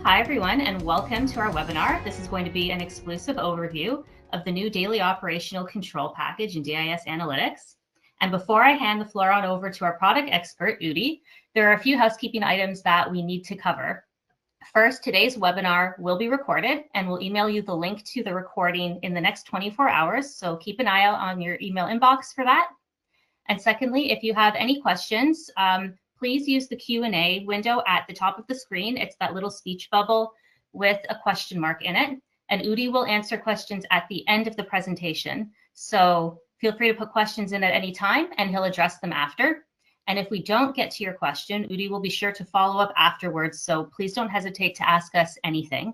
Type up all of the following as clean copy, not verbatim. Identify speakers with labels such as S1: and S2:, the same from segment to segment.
S1: Hi, everyone, and welcome to our webinar. This is going to be an exclusive overview of the new daily operational control package in DIS Analytics. And before I hand the floor on over to our product expert, Udi, there are a few housekeeping items that we need to cover. First, today's webinar will be recorded, and we'll email you the link to the recording in the next 24 hours. So keep an eye out on your email inbox for that. And secondly, if you have any questions, please use the Q&A window at the top of the screen. It's that little speech bubble with a question mark in it. And Udi will answer questions at the end of the presentation. So feel free to put questions in at any time, and he'll address them after. And if we don't get to your question, Udi will be sure to follow up afterwards. So please don't hesitate to ask us anything.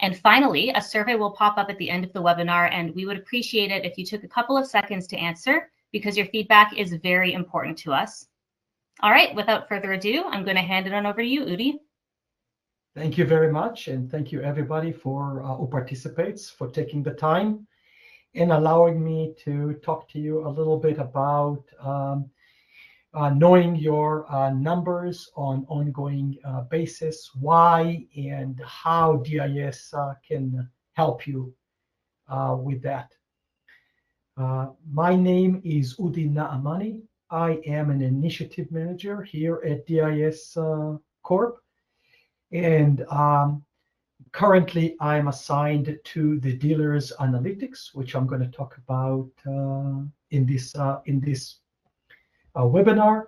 S1: And finally, a survey will pop up at the end of the webinar, and we would appreciate it if you took a couple of seconds to answer, because your feedback is very important to us. All right, without further ado, I'm going to hand it on over to you, Udi.
S2: Thank you very much, and thank you everybody who participates for taking the time and allowing me to talk to you a little bit about knowing your numbers on ongoing basis, why and how DIS can help you with that. My name is Udi Naamani. I am an initiative manager here at DIS Corp. And currently I'm assigned to the dealers analytics, which I'm going to talk about in this webinar.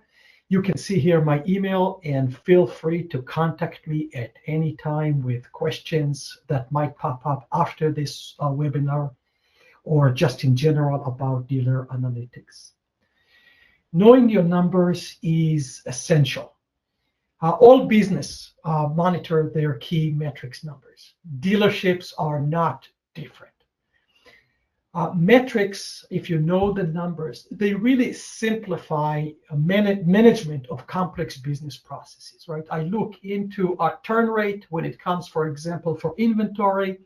S2: You can see here my email, and feel free to contact me at any time with questions that might pop up after this webinar, or just in general about dealer analytics. Knowing your numbers is essential. All business monitor their key metrics numbers. Dealerships are not different. Metrics, if you know the numbers, they really simplify management of complex business processes, right? I look into a turn rate when it comes, for example, for inventory,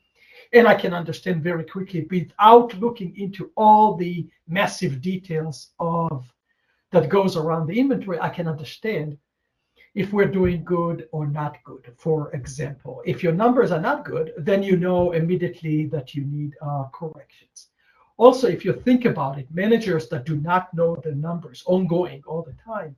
S2: and I can understand very quickly without looking into all the massive details that goes around the inventory. I can understand if we're doing good or not good. For example, if your numbers are not good, then you know immediately that you need corrections. Also, if you think about it, managers that do not know the numbers ongoing all the time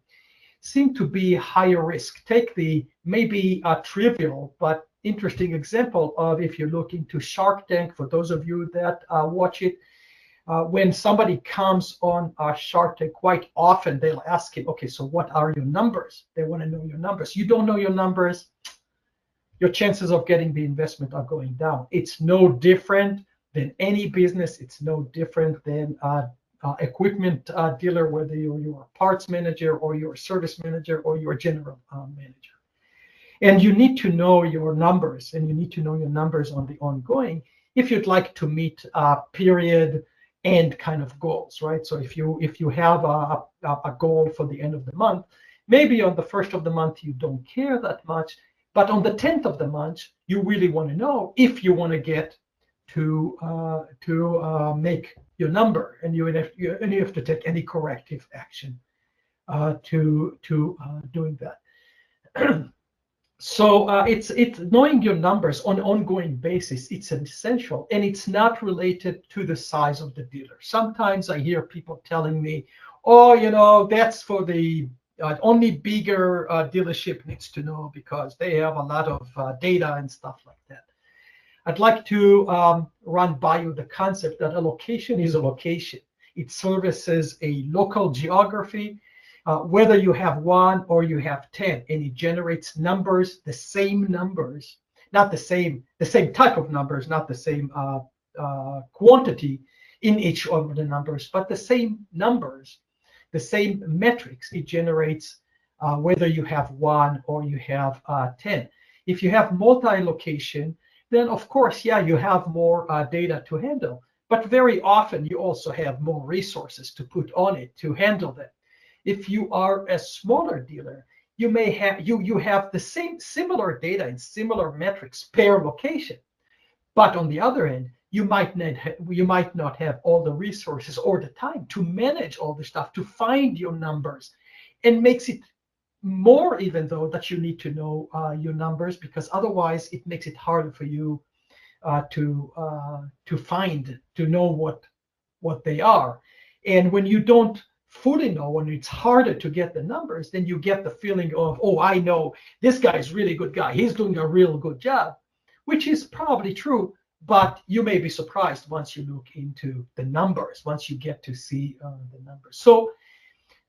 S2: seem to be higher risk. Take the maybe a trivial but interesting example of, if you look into Shark Tank, for those of you that watch it, when somebody comes on Shark Tank, quite often they'll ask him, okay, so what are your numbers? They want to know your numbers. You don't know your numbers, your chances of getting the investment are going down. It's no different than any business. It's no different than equipment dealer, whether you're a parts manager or you're a service manager or you're a general manager. And you need to know your numbers, and you need to know your numbers on the ongoing if you'd like to meet period end kind of goals, right? So if you have a goal for the end of the month, maybe on the first of the month you don't care that much, but on the 10th of the month you really want to know if you want to get to make your number, and you have to take any corrective action to doing that. So it's knowing your numbers on an ongoing basis. It's essential, and it's not related to the size of the dealer. Sometimes I hear people telling me, "Oh, that's for the only bigger dealership needs to know because they have a lot of data and stuff like that." I'd like to run by you the concept that a location is a location. It services a local geography. Whether you have 1 or you have 10, and it generates numbers, the same numbers, not the same type of numbers, not the same quantity in each of the numbers, but the same numbers, the same metrics it generates, whether you have 1 or you have 10. If you have multi-location, then of course, yeah, you have more data to handle, but very often you also have more resources to put on it to handle that. If you are a smaller dealer, you may have you have the similar data and similar metrics per location, but on the other hand, you might not have all the resources or the time to manage all the stuff, to find your numbers, and makes it more even though that you need to know your numbers, because otherwise it makes it harder for you to know what they are. And when you don't fully know, when it's harder to get the numbers, then you get the feeling of, oh, I know this guy is really good guy. He's doing a real good job, which is probably true. But you may be surprised once you look into the numbers, once you get to see the numbers. So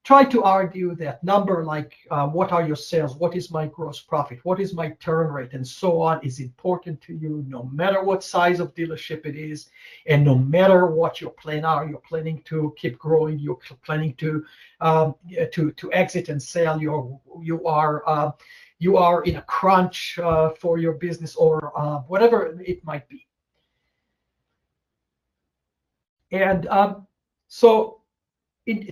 S2: try to argue that number like what are your sales, what is my gross profit, what is my turn rate, and so on is important to you, no matter what size of dealership it is, and no matter what your plan are. You're planning to keep growing, you're planning to exit and sell, you are in a crunch for your business, or whatever it might be. And so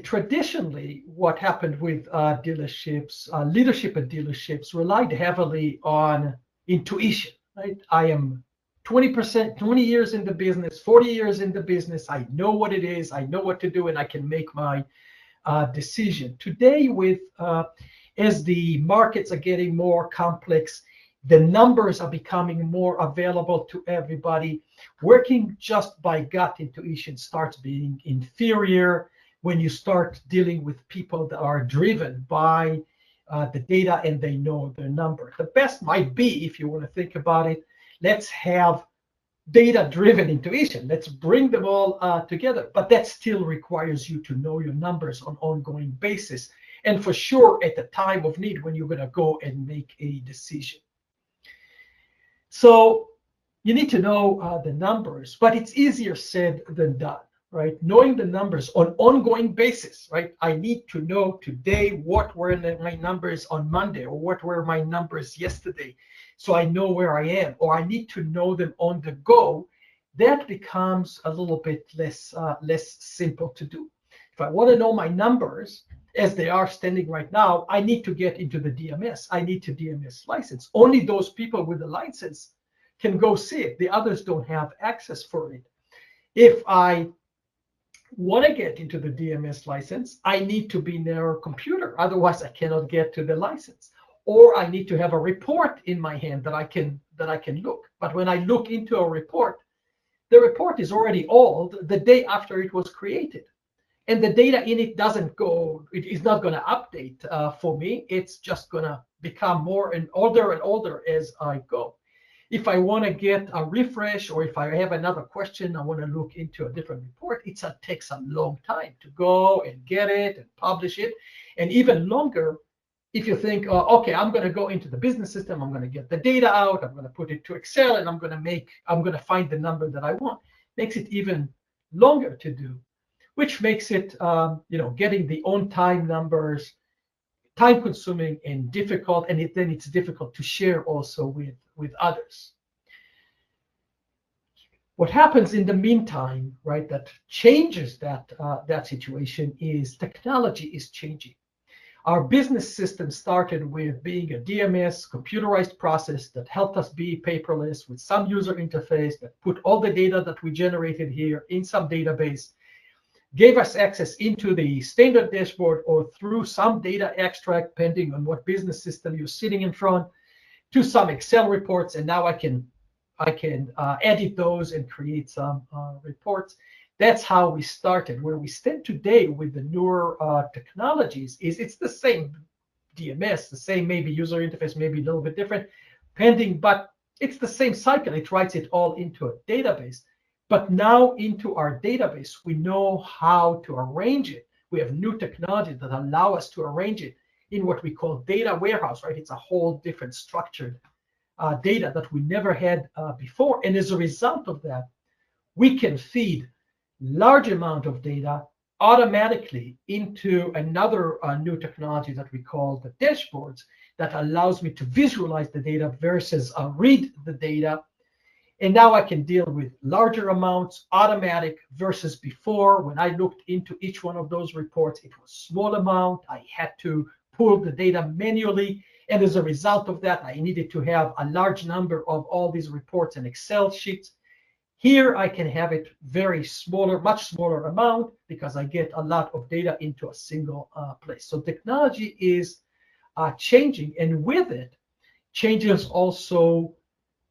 S2: traditionally, what happened with dealerships, leadership at dealerships relied heavily on intuition, right? I am 20 years in the business, 40 years in the business. I know what it is. I know what to do, and I can make my decision. Today, as the markets are getting more complex, the numbers are becoming more available to everybody. Working just by gut intuition starts being inferior when you start dealing with people that are driven by the data and they know their number. The best might be, if you want to think about it, let's have data-driven intuition. Let's bring them all together. But that still requires you to know your numbers on an ongoing basis. And for sure, at the time of need, when you're going to go and make a decision. So you need to know the numbers, but it's easier said than done, right? Knowing the numbers on an ongoing basis, right? I need to know today what were my numbers on Monday, or what were my numbers yesterday, so I know where I am, or I need to know them on the go. That becomes a little bit less simple to do. If I want to know my numbers as they are standing right now, I need to get into the DMS. I need to DMS license. Only those people with the license can go see it. The others don't have access for it. If I want to get into the DMS license, I need to be near a computer. Otherwise, I cannot get to the license. Or I need to have a report in my hand that I can look. But when I look into a report, the report is already old the day after it was created. And the data in it it is not going to update for me. It's just going to become more and older as I go. If I want to get a refresh, or if I have another question, I want to look into a different report, it takes a long time to go and get it and publish it. And even longer if you think, okay, I'm going to go into the business system, I'm going to get the data out, I'm going to put it to Excel, and I'm going to find the number that I want. Makes it even longer to do, which makes it, getting the on-time numbers time-consuming and difficult, and then it's difficult to share also with others. What happens in the meantime, right, that changes that situation is technology is changing. Our business system started with being a DMS, computerized process that helped us be paperless with some user interface that put all the data that we generated here in some database, gave us access into the standard dashboard or through some data extract, depending on what business system you're sitting in front, to some Excel reports, and now I can edit those and create some reports. That's how we started. Where we stand today with the newer technologies is it's the same DMS, the same maybe user interface, maybe a little bit different, pending, but it's the same cycle. It writes it all into a database. But now into our database, we know how to arrange it. We have new technologies that allow us to arrange it in what we call data warehouse, right? It's a whole different structured data that we never had before. And as a result of that, we can feed large amount of data automatically into another new technology that we call the dashboards that allows me to visualize the data versus read the data. And now I can deal with larger amounts, automatic, versus before when I looked into each one of those reports, it was small amount. I had to pull the data manually. And as a result of that, I needed to have a large number of all these reports and Excel sheets. Here I can have it much smaller amount because I get a lot of data into a single place. So technology is changing, and with it changes also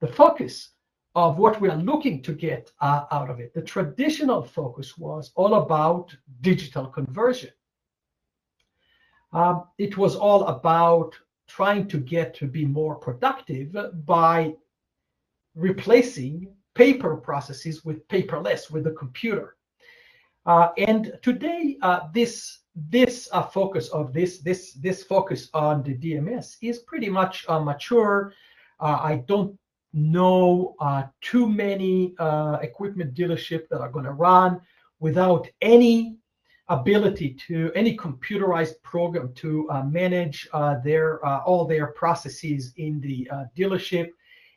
S2: the focus of what we are looking to get out of it. The traditional focus was all about digital conversion. It was all about trying to get to be more productive by replacing paper processes with paperless, with the computer. And today, this focus of this focus on the DMS is pretty much mature. I don't know too many equipment dealerships that are going to run without any ability to any computerized program to manage all their processes in the dealership.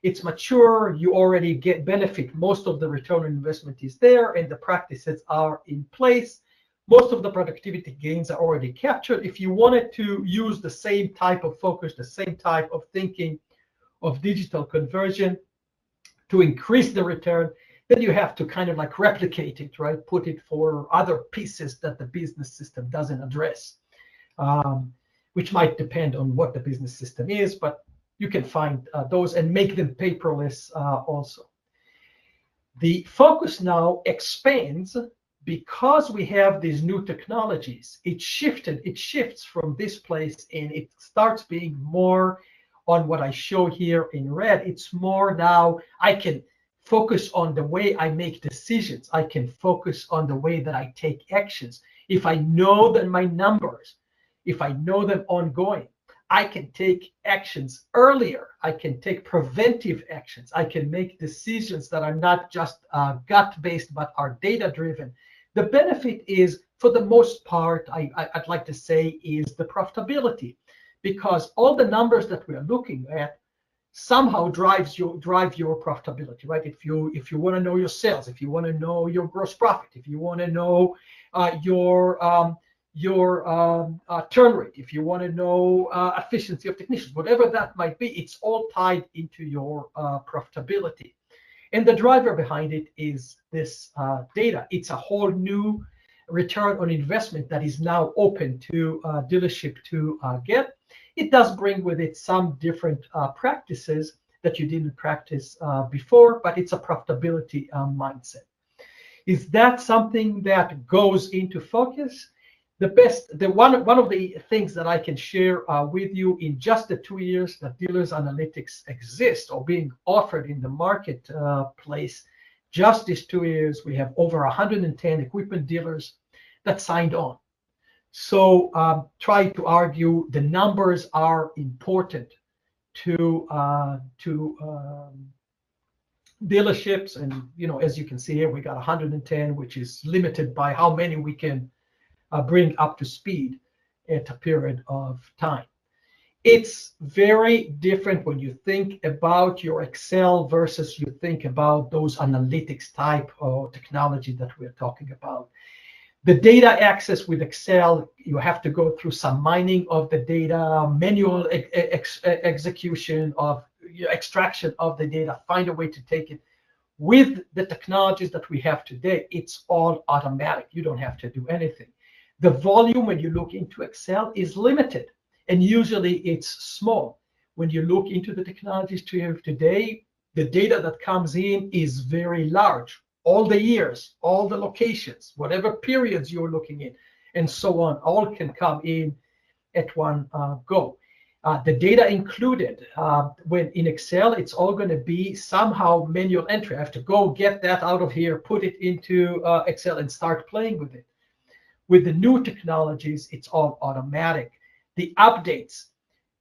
S2: It's mature. You already get benefit. Most of the return on investment is there, and the practices are in place. Most of the productivity gains are already captured. If you wanted to use the same type of focus, the same type of thinking of digital conversion to increase the return, then you have to kind of like replicate it, right? Put it for other pieces that the business system doesn't address, which might depend on what the business system is, but you can find those and make them paperless also. The focus now expands because we have these new technologies. It shifts from this place, and it starts being more on what I show here in red. It's more now I can focus on the way I make decisions. I can focus on the way that I take actions. If I know that my numbers, if I know them ongoing, I can take actions earlier. I can take preventive actions. I can make decisions that are not just gut-based, but are data-driven. The benefit is, for the most part, I'd like to say, is the profitability, because all the numbers that we are looking at somehow drive your profitability, right? If you want to know your sales, if you want to know your gross profit, if you want to know your turn rate, if you want to know efficiency of technicians, whatever that might be, it's all tied into your profitability. And the driver behind it is this data. It's a whole new return on investment that is now open to dealership to get. It does bring with it some different practices that you didn't practice before, but it's a profitability mindset. Is that something that goes into focus? One of the things that I can share with you in just the 2 years that dealers analytics exist or being offered in the marketplace, just these 2 years, we have over 110 equipment dealers that signed on. So try to argue the numbers are important to dealerships, and as you can see here, we got 110, which is limited by how many we can bring up to speed at a period of time. It's very different when you think about your Excel versus you think about those analytics type of technology that we're talking about. The data access with Excel, you have to go through some mining of the data, manual execution of extraction of the data, find a way to take it. With the technologies that we have today, it's all automatic. You don't have to do anything. The volume when you look into Excel is limited, and usually it's small. When you look into the technologies we have today, the data that comes in is very large. All the years, all the locations, whatever periods you're looking in, and so on, all can come in at one go. The data included, when in Excel, it's all going to be somehow manual entry. I have to go get that out of here, put it into Excel, and start playing with it. With the new technologies, it's all automatic. The updates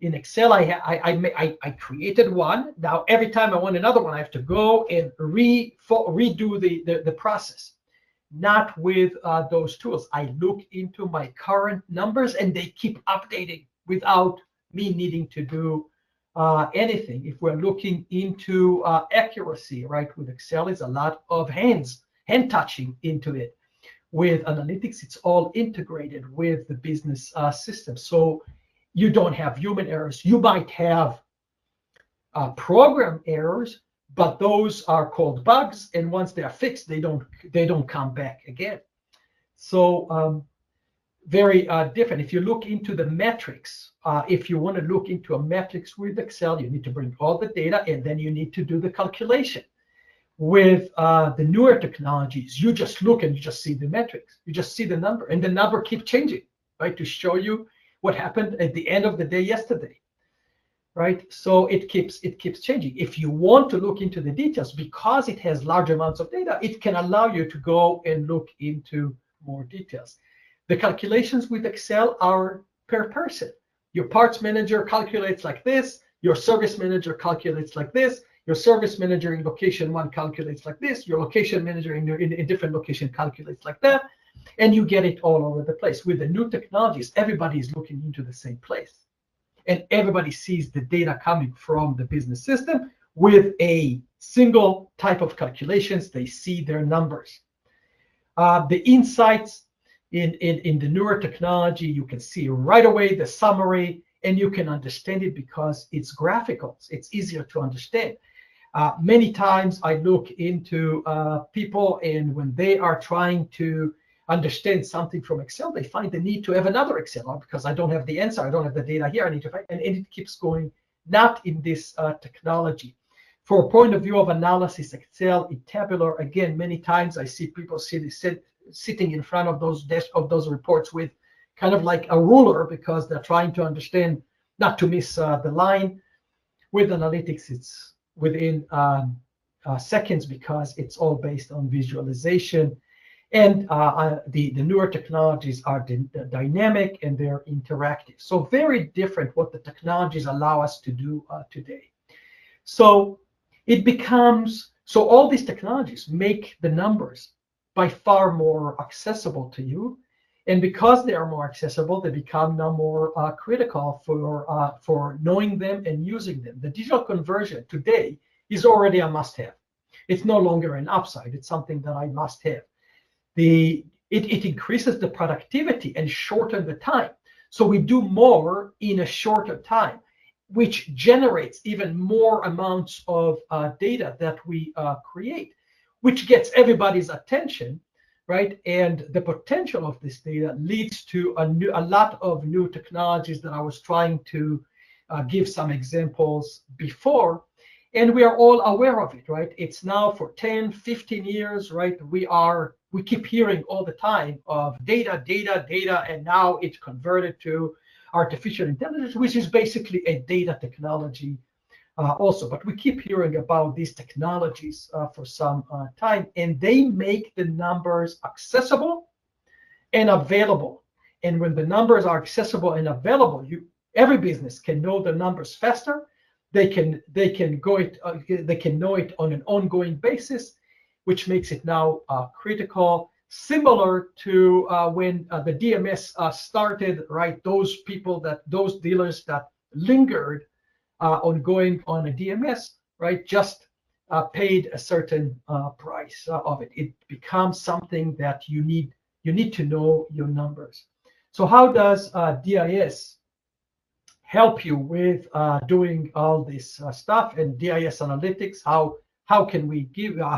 S2: in Excel, I created one. Now, every time I want another one, I have to go and redo the process. Not with those tools. I look into my current numbers, and they keep updating without me needing to do anything. If we're looking into accuracy, right, with Excel, is a lot of hand touching into it. With analytics, it's all integrated with the business system. So you don't have human errors. You might have program errors, but those are called bugs, and once they are fixed, they don't come back again. So very different. If you look into the metrics if you want to look into a metrics with Excel, you need to bring all the data, and then you need to do the calculation. With the newer technologies, you just look and you just see the metrics. You just see the number, and the number keeps changing, right, to show you what happened at the end of the day yesterday, right? So it keeps changing. If you want to look into the details, because it has large amounts of data, it can allow you to go and look into more details. The calculations with Excel are per person. Your parts manager calculates like this. Your service manager calculates like this. Your service manager in location 1 calculates like this. Your location manager in a different location calculates like that. And you get it all over the place. With the new technologies, everybody is looking into the same place. And everybody sees the data coming from the business system with a single type of calculations. They see their numbers. The insights in the newer technology, you can see right away the summary, and you can understand it because it's graphical. It's easier to understand. Many times I look into people, and when they are trying to understand something from Excel, they find the need to have another Excel because I don't have the answer. I don't have the data here. I need to find, and it keeps going, not in this technology. For a point of view of analysis, Excel, in tabular, again, many times I see people sitting in front of those reports with kind of like a ruler because they're trying to understand, not to miss the line. With analytics, it's within seconds because it's all based on visualization. And the newer technologies are dynamic and they're interactive. So very different what the technologies allow us to do today. So it becomes, so all these technologies make the numbers by far more accessible to you. And because they are more accessible, they become now more critical for knowing them and using them. The digital conversion today is already a must-have. It's no longer an upside. It's something that I must have. It increases the productivity and shorten the time. So we do more in a shorter time, which generates even more amounts of data that we create, which gets everybody's attention, right? And the potential of this data leads to a lot of new technologies that I was trying to give some examples before. And we are all aware of it, right? It's now for 10, 15 years, right? We keep hearing all the time of data, and now it's converted to artificial intelligence, which is basically a data technology also. But we keep hearing about these technologies for some time, and they make the numbers accessible and available. And when the numbers are accessible and available, every business can know the numbers faster. They can know it on an ongoing basis, which makes it now critical. Similar to when the DMS started, right? Those dealers that lingered on going on a DMS, right? Just paid a certain price of it. It becomes something that you need to know your numbers. So how does DIS help you with doing all this stuff and DIS analytics? How can we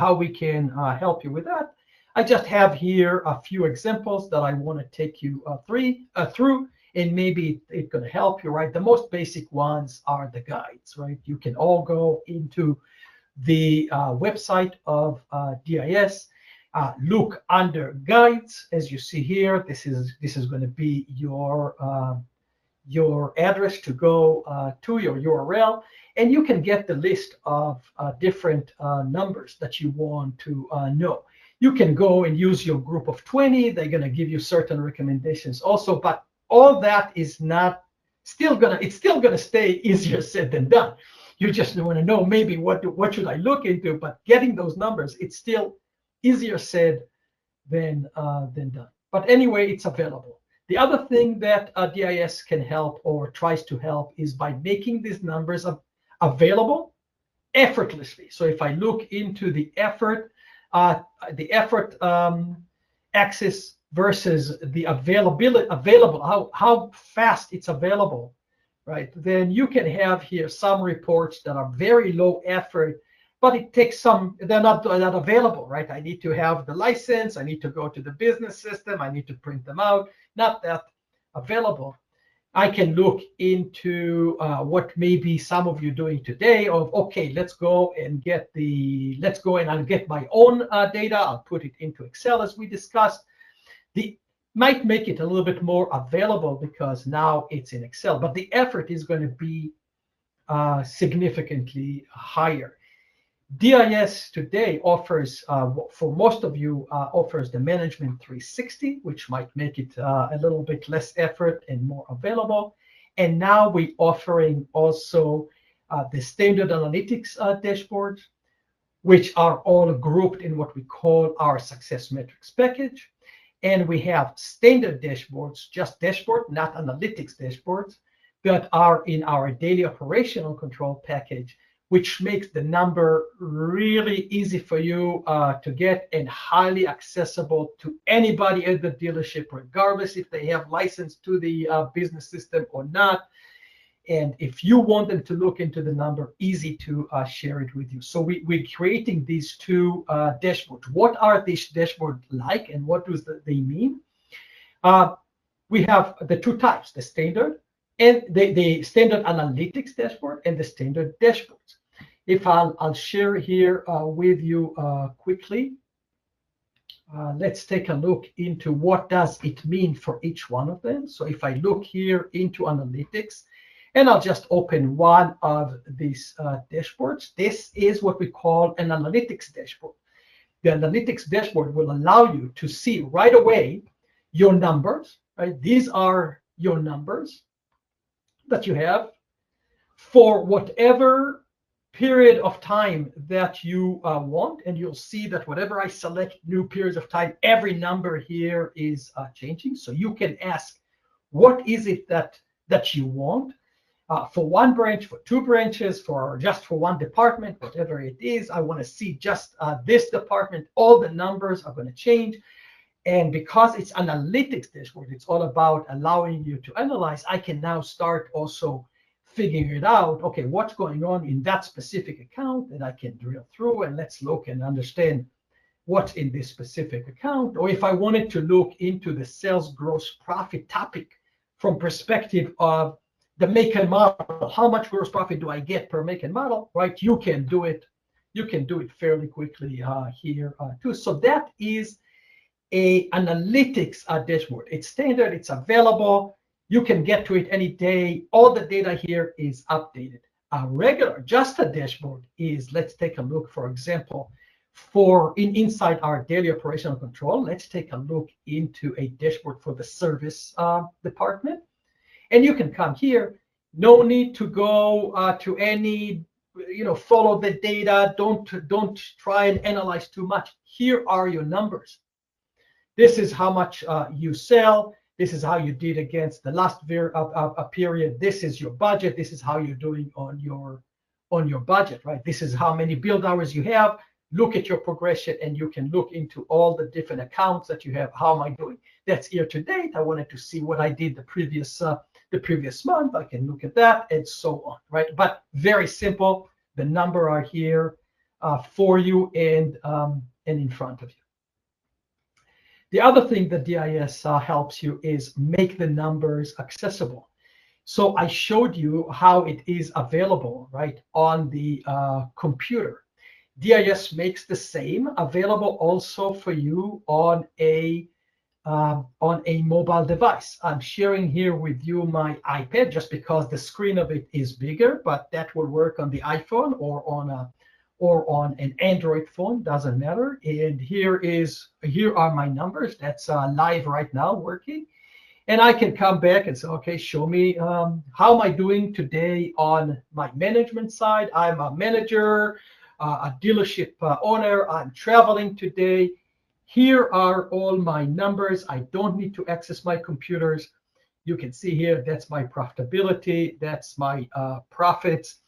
S2: help you with that? I just have here a few examples that I want to take you through, and maybe it's going to help you, right? The most basic ones are the guides, right? You can all go into the website of DIS, look under guides. As you see here, this is going to be your address to go to your URL, and you can get the list of different numbers that you want to know. You can go and use your group of 20. They're going to give you certain recommendations also, but all that is not it's still gonna stay easier said than done. You just want to know maybe what should I look into, but getting those numbers, it's still easier said than done. But anyway, it's available. The other thing that DIS can help or tries to help is by making these numbers available effortlessly. So if I look into the effort axis versus the available, how fast it's available, right? Then you can have here some reports that are very low effort, but it takes some, they're not available, right? I need to have the license, I need to go to the business system, I need to print them out, not that available. I can look into what maybe some of you doing today of, okay, let's go and I'll get my own data. I'll put it into Excel as we discussed. Might make it a little bit more available because now it's in Excel, but the effort is going to be significantly higher. DIS today offers, for most of you, offers the Management 360, which might make it a little bit less effort and more available. And now we're offering also the standard analytics dashboards, which are all grouped in what we call our success metrics package. And we have standard dashboards, just dashboard, not analytics dashboards, that are in our daily operational control package, which makes the number really easy for you to get and highly accessible to anybody at the dealership, regardless if they have license to the business system or not. And if you want them to look into the number, easy to share it with you. So we're creating these two dashboards. What are these dashboards like and what do they mean? We have the two types, the standard and the standard analytics dashboard and the standard dashboards. If I'll share here with you quickly. Let's take a look into what does it mean for each one of them. So if I look here into analytics, and I'll just open one of these dashboards. This is what we call an analytics dashboard. The analytics dashboard will allow you to see right away your numbers, right? These are your numbers that you have for whatever period of time that you want, and you'll see that whatever I select new periods of time, every number here is changing. So you can ask, what is it that you want for one branch, for two branches, for just for one department, whatever it is. I want to see just this department. All the numbers are going to change. And because it's analytics dashboard, it's all about allowing you to analyze. I can now start also figuring it out, okay, what's going on in that specific account, and I can drill through and let's look and understand what's in this specific account. Or if I wanted to look into the sales gross profit topic from perspective of the make and model, how much gross profit do I get per make and model, right? You can do it fairly quickly here too. So that is an analytics dashboard. It's standard, it's available. You can get to it any day. All the data here is updated. A regular, just a dashboard is, let's take a look, for example, inside our daily operational control, let's take a look into a dashboard for the service department. And you can come here. No need to go to any, follow the data. Don't try and analyze too much. Here are your numbers. This is how much you sell. This is how you did against the last period. This is your budget. This is how you're doing on your budget, right? This is how many build hours you have. Look at your progression, and you can look into all the different accounts that you have. How am I doing? That's year to date. I wanted to see what I did the previous month. I can look at that, and so on, right? But very simple. The number are here for you and in front of you. The other thing that DIS helps you is make the numbers accessible. So I showed you how it is available, right, on the computer. DIS makes the same available also for you on a mobile device. I'm sharing here with you my iPad just because the screen of it is bigger, but that will work on the iPhone or on an Android phone, doesn't matter. And here are my numbers. That's live right now working. And I can come back and say, okay, show me how am I doing today on my management side. I'm a manager, a dealership owner. I'm traveling today. Here are all my numbers. I don't need to access my computers. You can see here, that's my profitability. That's my profits.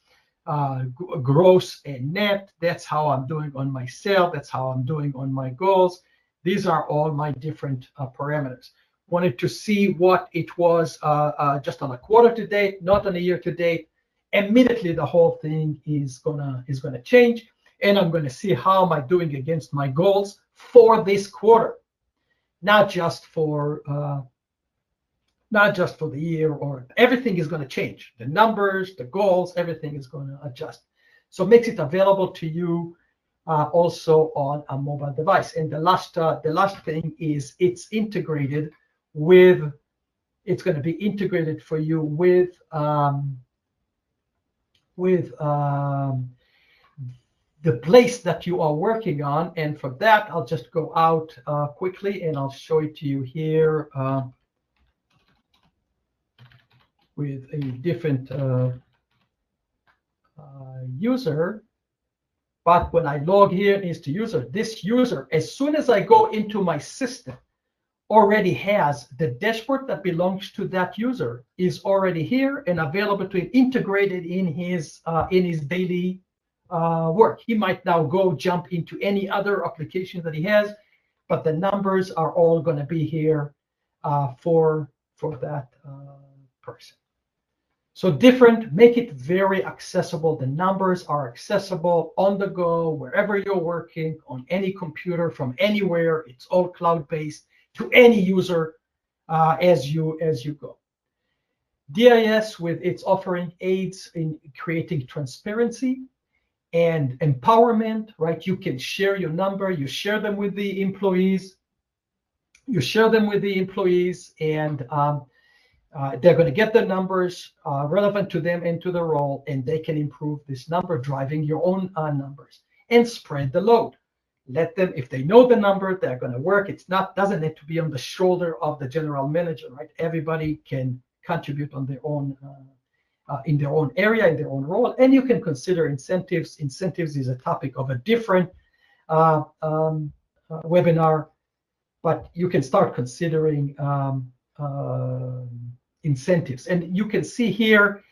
S2: Gross and net. That's how I'm doing on my sale. That's how I'm doing on my goals. These are all my different parameters. Wanted to see what it was just on a quarter to date, not on a year to date. Immediately the whole thing is gonna change, and I'm gonna see how am I doing against my goals for this quarter, not just for not just for the year, or everything is going to change. The numbers, the goals, everything is going to adjust. So it makes it available to you also on a mobile device. And the last thing is it's integrated with. It's going to be integrated for you with the place that you are working on. And for that, I'll just go out quickly and I'll show it to you here with a different user. But when I log here is to user, this user, as soon as I go into my system, already has the dashboard that belongs to that user is already here and available to him, integrated in his daily work. He might now go jump into any other application that he has, but the numbers are all going to be here for that person. So different, make it very accessible. The numbers are accessible on the go, wherever you're working, on any computer, from anywhere. It's all cloud-based to any user as you go. DIS, with its offering, aids in creating transparency and empowerment, right? You can share your number, you share them with the employees, and they're going to get the numbers relevant to them and to the role, and they can improve this number, driving your own numbers, and spread the load. Let them, if they know the number, they're going to work. Doesn't need to be on the shoulder of the general manager, right? Everybody can contribute on their own, in their own area, in their own role, and you can consider incentives. Incentives is a topic of a different webinar, but you can start considering incentives. And you can see here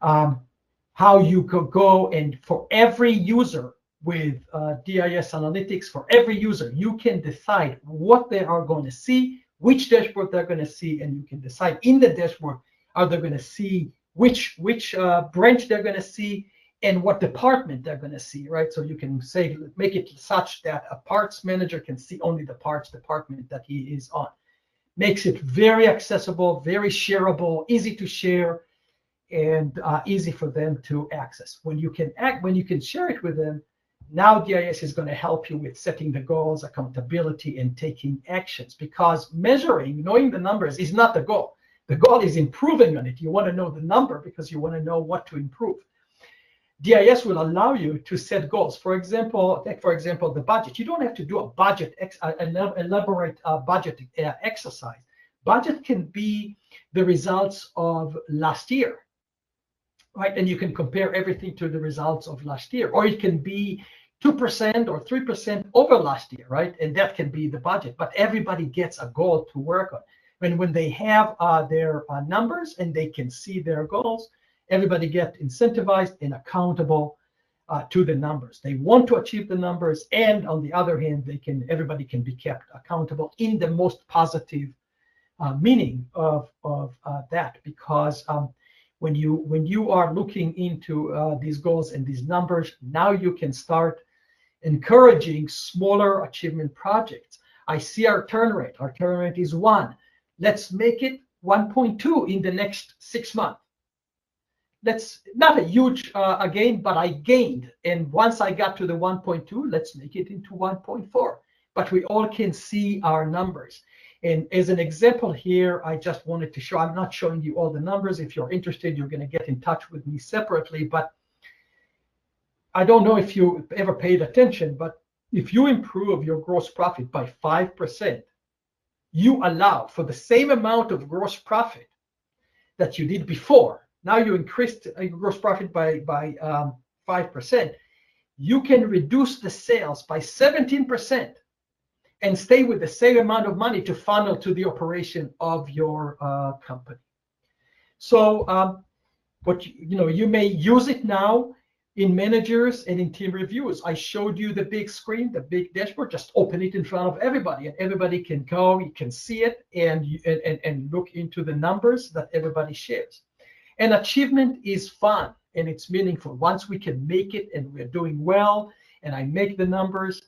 S2: how you could go, and for every user with DIS Analytics, for every user, you can decide what they are going to see, which dashboard they're going to see, and you can decide in the dashboard, are they going to see which branch they're going to see and what department they're going to see, right? So you can say, make it such that a parts manager can see only the parts department that he is on. Makes it very accessible, very shareable, easy to share, and easy for them to access. When you can share it with them, now DIS is going to help you with setting the goals, accountability, and taking actions, because measuring, knowing the numbers is not the goal. The goal is improving on it. You want to know the number because you want to know what to improve. DIS will allow you to set goals. For example, the budget. You don't have to do a budget, elaborate budget exercise. Budget can be the results of last year, right? And you can compare everything to the results of last year, or it can be 2% or 3% over last year, right? And that can be the budget. But everybody gets a goal to work on. When they have their numbers and they can see their goals, everybody gets incentivized and accountable to the numbers. They want to achieve the numbers, and on the other hand, everybody can be kept accountable in the most positive meaning of that, because when you are looking into these goals and these numbers, now you can start encouraging smaller achievement projects. I see our turn rate. Our turn rate is 1. Let's make it 1.2 in the next 6 months. That's not a huge gain, but I gained. And once I got to the 1.2, let's make it into 1.4. But we all can see our numbers. And as an example here, I just wanted to show, I'm not showing you all the numbers. If you're interested, you're going to get in touch with me separately. But I don't know if you ever paid attention, but if you improve your gross profit by 5%, you allow for the same amount of gross profit that you did before. Now you increased gross profit by 5%. You can reduce the sales by 17% and stay with the same amount of money to funnel to the operation of your company. So you may use it now in managers and in team reviews. I showed you the big screen, the big dashboard. Just open it in front of everybody, and everybody can go, you can see it, and look into the numbers that everybody shares. And achievement is fun and it's meaningful. Once we can make it and we're doing well, and I make the numbers,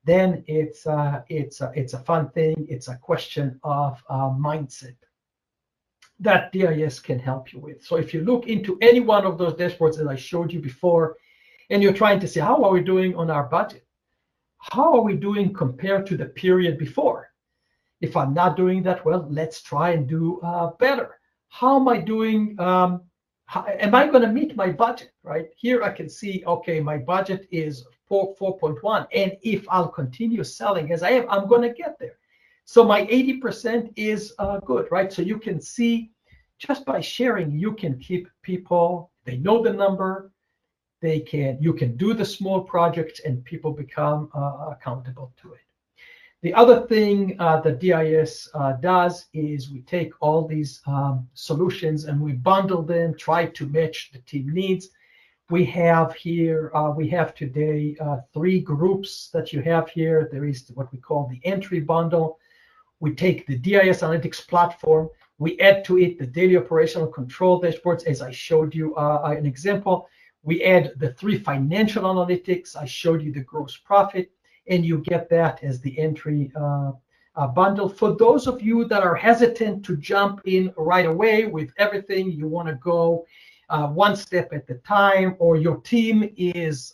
S2: then it's a fun thing. It's a question of mindset. that DIS can help you with. So if you look into any one of those dashboards that I showed you before, and you're trying to see how are we doing on our budget? How are we doing compared to the period before? If I'm not doing that well, let's try and do better. How am I doing? Am I going to meet my budget, right? Here I can see, okay, my budget is 4.1. And if I'll continue selling as I am, I'm going to get there. So my 80% is good, right? So you can see just by sharing, you can keep people, they know the number, you can do the small projects and people become accountable to it. The other thing that DIS does is we take all these solutions and we bundle them, try to match the team needs. We have here, we have today 3 groups that you have here. There is what we call the entry bundle. We take the DIS analytics platform, we add to it the daily operational control dashboards, as I showed you an example. We add the 3 financial analytics. I showed you the gross profit, and you get that as the entry bundle. For those of you that are hesitant to jump in right away with everything, you want to go one step at a time, or your team is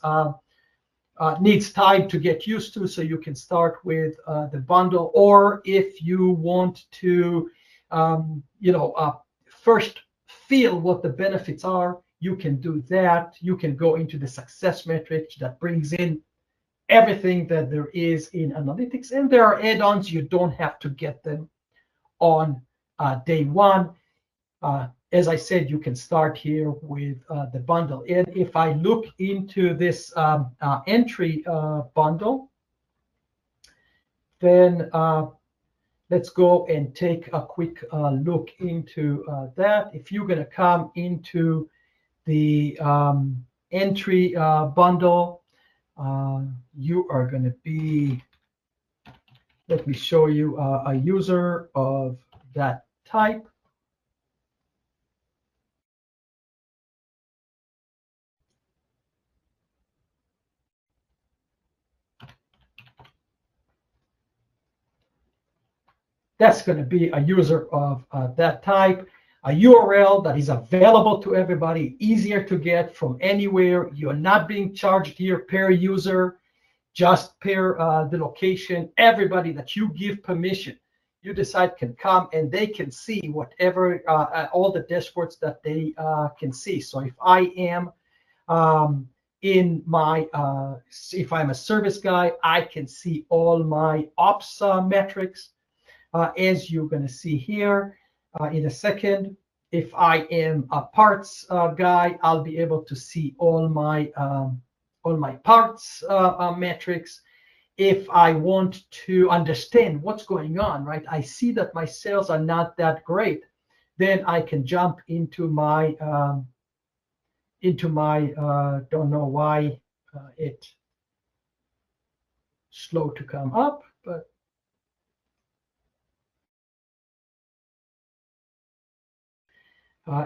S2: needs time to get used to, so you can start with the bundle. Or if you want to, first feel what the benefits are, you can do that. You can go into the success metrics that brings in everything that there is in analytics, and there are add-ons. You don't have to get them on day one. As I said, you can start here with the bundle. And if I look into this entry bundle, then let's go and take a quick look into that. If you're going to come into the entry bundle, you are going to be, let me show you a user of that type. That's going to be a user of that type, a URL that is available to everybody, easier to get from anywhere. You're not being charged here per user, just per the location. Everybody that you give permission, you decide can come, and they can see whatever, all the dashboards that they can see. So if I am in my, if I'm a service guy, I can see all my ops metrics. As you're going to see here in a second. If I am a parts guy, I'll be able to see all my parts metrics. If I want to understand what's going on, right? I see that my sales are not that great. Then I can jump into my don't know why it's slow to come up, but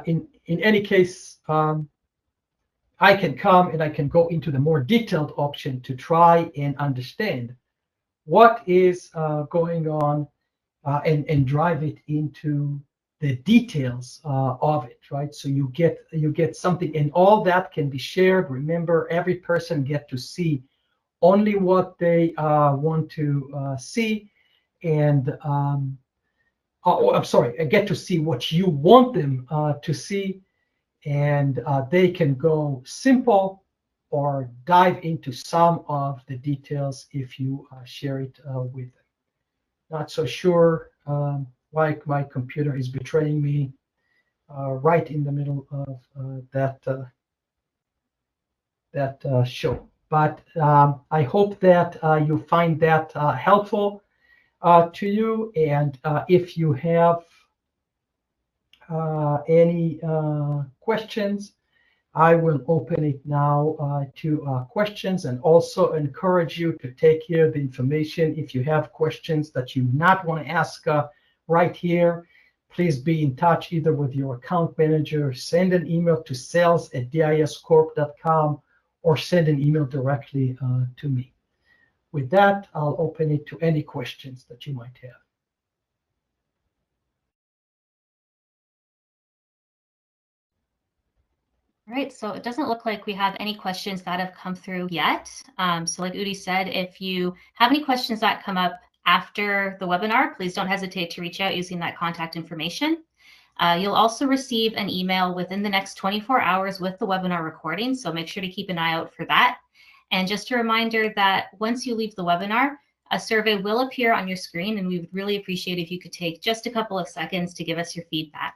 S2: in any case, I can come and I can go into the more detailed option to try and understand what is going on and drive it into the details of it, right? So you get something, and all that can be shared. Remember, every person get to see only what they want to see, and I'm sorry, I get to see what you want them to see, and they can go simple or dive into some of the details if you share it with them. Not so sure why my computer is betraying me right in the middle of that show. But I hope that you find that helpful to you, and if you have any questions, I will open it now to questions, and also encourage you to take here the information. If you have questions that you not want to ask right here, please be in touch either with your account manager, send an email to sales@discorp.com, or send an email directly to me. With that, I'll open it to any questions that you might have.
S1: All right, so it doesn't look like we have any questions that have come through yet. So like Udi said, if you have any questions that come up after the webinar, please don't hesitate to reach out using that contact information. You'll also receive an email within the next 24 hours with the webinar recording, so make sure to keep an eye out for that. And just a reminder that once you leave the webinar, a survey will appear on your screen, and we would really appreciate if you could take just a couple of seconds to give us your feedback.